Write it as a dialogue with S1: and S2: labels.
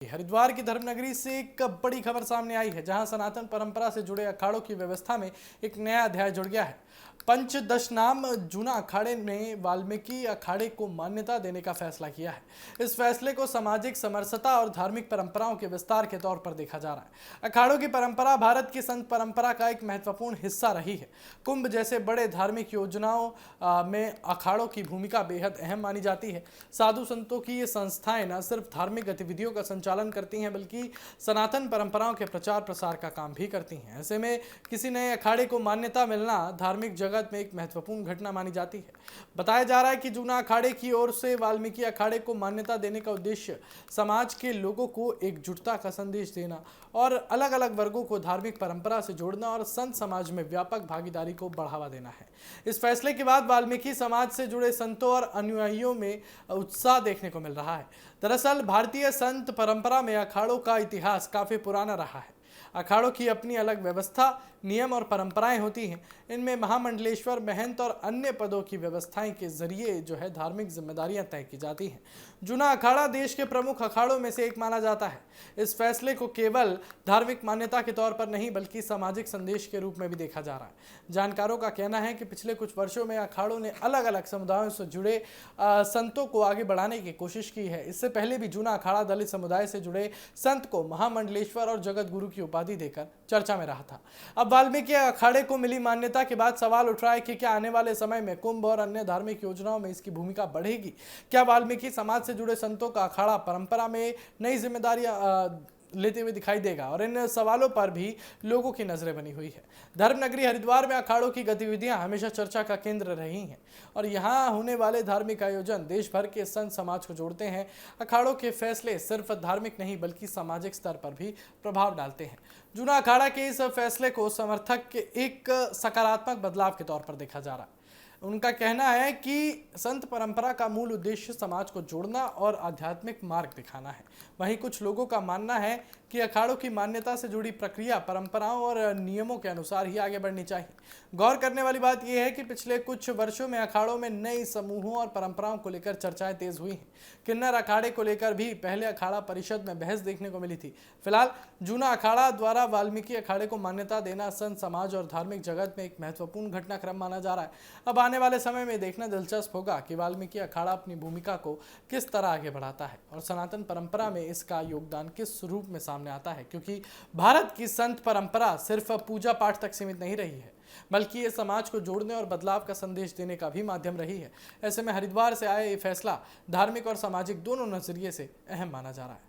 S1: हरिद्वार की धर्मनगरी से एक बड़ी खबर सामने आई है, जहां सनातन परंपरा से जुड़े अखाड़ों की व्यवस्था में एक नया अध्याय जुड़ गया है। पंचदशनाम जूना अखाड़े ने वाल्मीकि अखाड़े को मान्यता देने का फैसला किया है। इस फैसले को सामाजिक समरसता और धार्मिक परंपराओं के विस्तार के तौर पर देखा जा रहा है। अखाड़ों की परंपरा भारत की संत परंपरा का एक महत्वपूर्ण हिस्सा रही है। कुंभ जैसे बड़े धार्मिक योजनाओं में अखाड़ों की भूमिका बेहद अहम मानी जाती है। साधु संतों की ये संस्थाएं न सिर्फ धार्मिक गतिविधियों का संचालन करती हैं, बल्कि सनातन परंपराओं के प्रचार प्रसार का काम भी करती हैं। ऐसे में किसी नए अखाड़े को मान्यता मिलना धार्मिक जगत में एक महत्वपूर्ण घटना मानी जाती है। बताया जा रहा है कि जूना अखाड़े की ओर से वाल्मीकि अखाड़े को मान्यता देने का उद्देश्य समाज के लोगों को एकजुटता का संदेश देना और अलग अलग वर्गों को धार्मिक परंपरा से जोड़ना और संत समाज में व्यापक भागीदारी को बढ़ावा देना है। इस फैसले के बाद वाल्मीकि समाज से जुड़े संतों और अनुयायियों में उत्साह देखने को मिल रहा है। दरअसल भारतीय संत परंपरा में अखाड़ों का इतिहास काफी पुराना रहा है। अखाड़ों की अपनी अलग व्यवस्था, नियम और परंपराएं होती हैं। इनमें महामंडलेश्वर, महंत और अन्य पदों की व्यवस्थाएं के जरिए धार्मिक जिम्मेदारियां तय की जाती हैं। जूना अखाड़ा देश के प्रमुख अखाड़ों में से एक माना जाता है। इस फैसले को केवल धार्मिक मान्यता के तौर पर नहीं, बल्कि सामाजिक संदेश के रूप में भी देखा जा रहा है। जानकारों का कहना है कि पिछले कुछ वर्षों में अखाड़ों ने अलग अलग समुदायों से जुड़े संतों को आगे बढ़ाने की कोशिश की है। इससे पहले भी जूना अखाड़ा दलित समुदाय से जुड़े संत को महामंडलेश्वर और जगत गुरु की उपाधि देकर चर्चा में रहा था। अब वाल्मीकि अखाड़े को मिली मान्यता के बाद सवाल उठ रहा है कि क्या आने वाले समय में कुंभ और अन्य धार्मिक योजनाओं में इसकी भूमिका बढ़ेगी? क्या वाल्मीकि समाज से जुड़े संतों का अखाड़ा परंपरा में नई जिम्मेदारियां लेते हुए दिखाई देगा? और इन सवालों पर भी लोगों की नजरें बनी हुई है। धर्मनगरी हरिद्वार में अखाड़ों की गतिविधियां हमेशा चर्चा का केंद्र रही हैं और यहां होने वाले धार्मिक आयोजन देश भर के संत समाज को जोड़ते हैं। अखाड़ों के फैसले सिर्फ धार्मिक नहीं, बल्कि सामाजिक स्तर पर भी प्रभाव डालते हैं। जूना अखाड़ा के इस फैसले को समर्थक के एक सकारात्मक बदलाव के तौर पर देखा जा रहा है। उनका कहना है कि संत परंपरा का मूल उद्देश्य समाज को जोड़ना और आध्यात्मिक मार्ग दिखाना है। वहीं कुछ लोगों का मानना है कि अखाड़ों की मान्यता से जुड़ी प्रक्रिया परंपराओं और नियमों के अनुसार ही आगे बढ़नी चाहिए। गौर करने वाली बात यह है कि पिछले कुछ वर्षों में अखाड़ों में नई समूहों और परंपराओं को लेकर चर्चाएं तेज हुई हैं। किन्नर अखाड़े को लेकर भी पहले अखाड़ा परिषद में बहस देखने को मिली थी। फिलहाल जूना अखाड़ा द्वारा वाल्मीकि अखाड़े को मान्यता देना संत समाज और धार्मिक जगत में एक महत्वपूर्ण घटनाक्रम माना जा रहा है। अब आने वाले समय में देखना दिलचस्प होगा कि वाल्मीकि अखाड़ा अपनी भूमिका को किस तरह आगे बढ़ाता है और सनातन परंपरा में इसका योगदान किस रूप में सामने आता है, क्योंकि भारत की संत परंपरा सिर्फ पूजा पाठ तक सीमित नहीं रही है, बल्कि ये समाज को जोड़ने और बदलाव का संदेश देने का भी माध्यम रही है। ऐसे में हरिद्वार से आए ये फैसला धार्मिक और सामाजिक दोनों नजरिए से अहम माना जा रहा है।